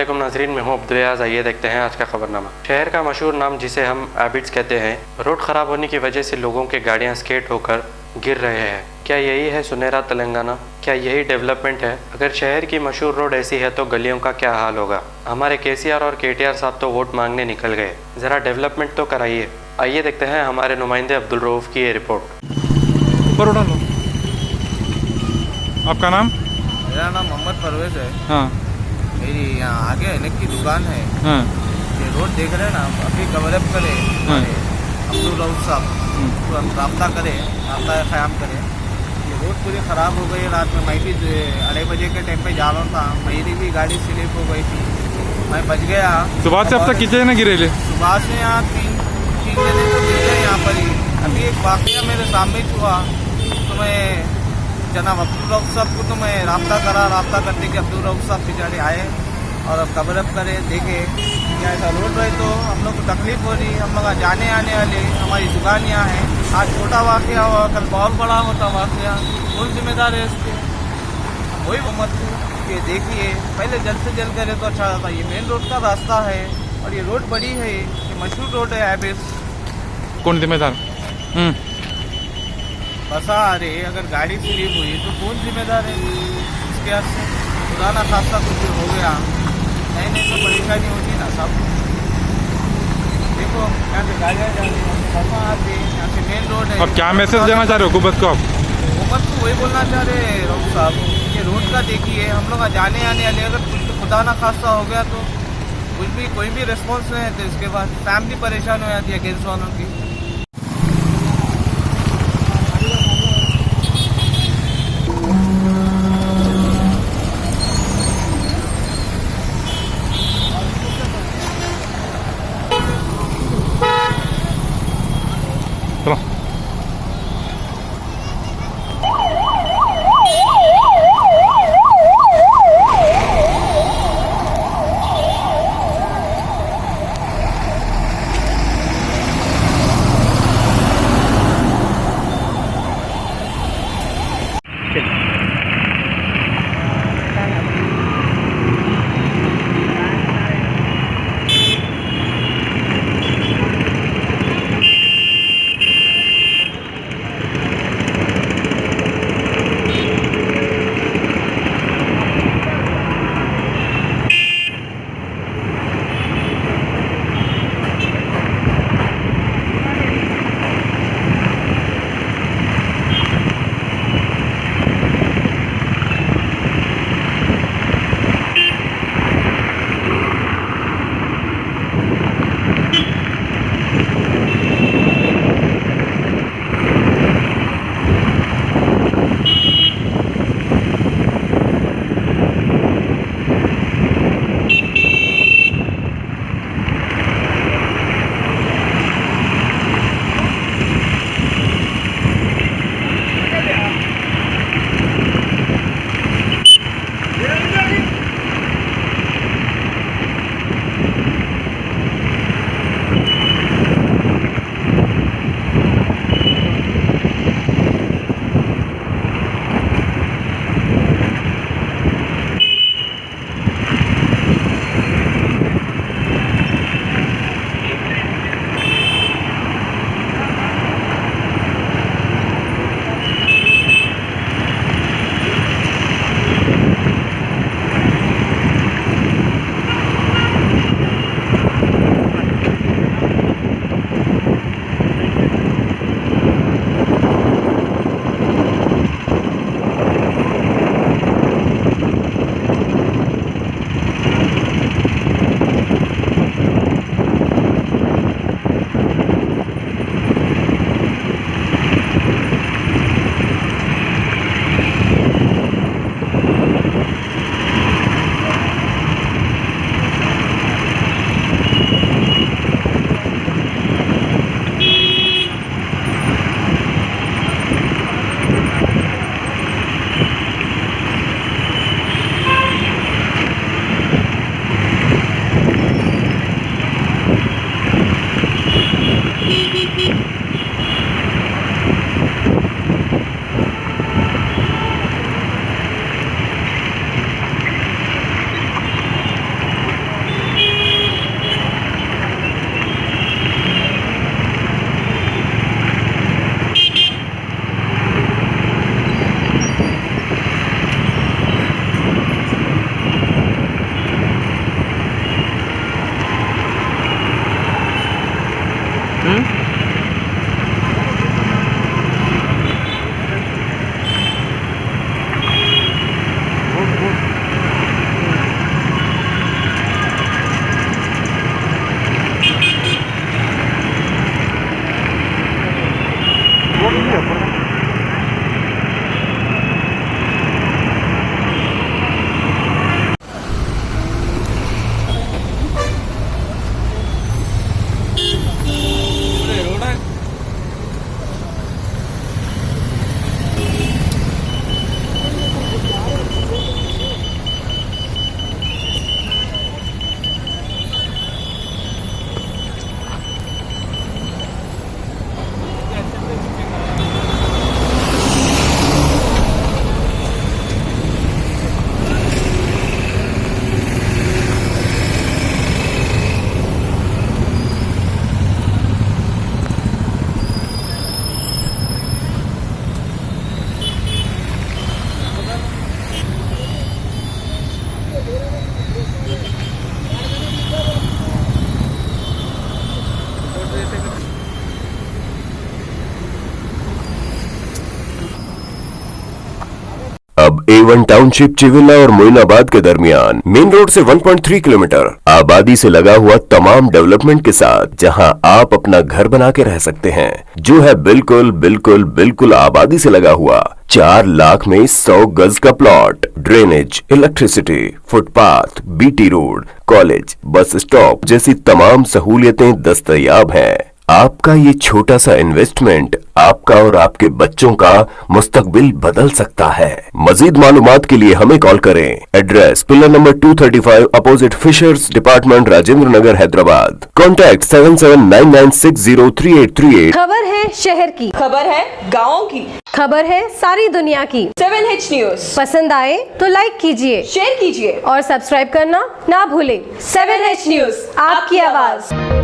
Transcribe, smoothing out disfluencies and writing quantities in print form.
अस्सलामुअलैकुम नाज़रीन, मैं हूं अब्दुल रियाज़। आइए देखते हैं आज का खबरनामा। शहर का मशहूर नाम जिसे हम एबिड्स कहते हैं, रोड ख़राब होने की वजह से लोगों के गाड़ियां स्केट होकर गिर रहे हैं। क्या यही है सुनहरा तेलंगाना? क्या यही डेवलपमेंट है? अगर शहर की मशहूर रोड ऐसी है तो गलियों का क्या हाल होगा? हमारे केसीआर और केटीआर साहब तो वोट मांगने निकल गए, ज़रा डेवलपमेंट तो कराइए। आइए देखते हैं हमारे नुमाइंदे अब्दुल रऊफ़ की ये रिपोर्ट। आपका नाम? मेरा नाम मोहम्मद परवेज़ है। हाँ मेरी यहाँ आगे अनेक की दुकान है। हाँ ये रोड देख रहे हैं ना, अभी कवरअप करे हाँ। अब्दुल रऊफ़ साहब, तो हम रब्ता करें, रब्ता क़याम करें। ये रोड पूरी ख़राब हो गई। रात में मैं भी 2:30 बजे के टाइम पे जा रहा था, मेरी भी गाड़ी स्लिप हो गई थी, मैं बच गया। सुबह से अब तक कितने ना गिरे? सुबह से यहाँ तीन जने तो गिर गए यहाँ पर ही। अभी एक वाक़या मेरे सामने ही हुआ, तो मैं जनाब अब्दुल रऊफ़ साहब को तो मैं रब्ता करते कि अब्दुल रऊफ़ साहब बेचारे आए और अब कवरअप करे, देखे क्या ऐसा रोड रहे तो हम लोग को तकलीफ़ हो रही। हम लोग जाने आने वाले, हमारी दुकान यहाँ है। आज छोटा वाक़या हुआ, कल बहुत बड़ा होता वाक़या, कौन जिम्मेदार है इसके? वही उम्मत को ये देखिए, पहले जल्द से जल्द करे तो अच्छा रहता। ये मेन रोड का रास्ता है और ये रोड बड़ी है, ये मशहूर रोड है एबिड्स। कौन जिम्मेदार? बस आ रहे, अगर गाड़ी स्लिप हुई तो कौन जिम्मेदार है इसके हाथ से? खुदा ना खास्ता कुछ हो गया, नहीं तो परेशानी होती ना सब। देखो यहाँ से गाड़ियाँ जा रही हैं, बसा आती है, यहाँ से मेन रोड है। अब क्या मैसेज देना चाह रहे हो हुकूमत को आप? हुकूमत को वही बोलना चाह रहे रऊफ़ साहब कि रोड का देखिए, हम लोग जाने आने वाले, अगर कुछ खुदा ना खास्ता हो गया तो कुछ भी कोई भी रिस्पॉन्स नहीं है, तो इसके बाद फैमिली परेशान हो जाती है अगेंस्ट वालों की। चलो अब A1 टाउनशिप चिविला और मोइनाबाद के दरमियान मेन रोड से 1.3 किलोमीटर आबादी से लगा हुआ तमाम डेवलपमेंट के साथ जहां आप अपना घर बना के रह सकते हैं, जो है बिल्कुल बिल्कुल बिल्कुल आबादी से लगा हुआ 4 लाख में 100 गज का plot, drainage, electricity, footpath, BT road, college, bus stop जैसी तमाम सहूलियतें दस्तयाब हैं। आपका ये छोटा सा इन्वेस्टमेंट आपका और आपके बच्चों का मुस्तकबिल बदल सकता है। मजीद मालूमात के लिए हमें कॉल करें। Address pillar number 235 opposite fishers department, Rajendra Nagar, Hyderabad. Contact 7799603838। खबर है शहर की, खबर है गाँव की, खबर है सारी दुनिया की। 7H न्यूज पसंद आए तो लाइक कीजिए, शेयर कीजिए और सब्सक्राइब करना ना भूलें। 7H न्यूज, आपकी आवाज।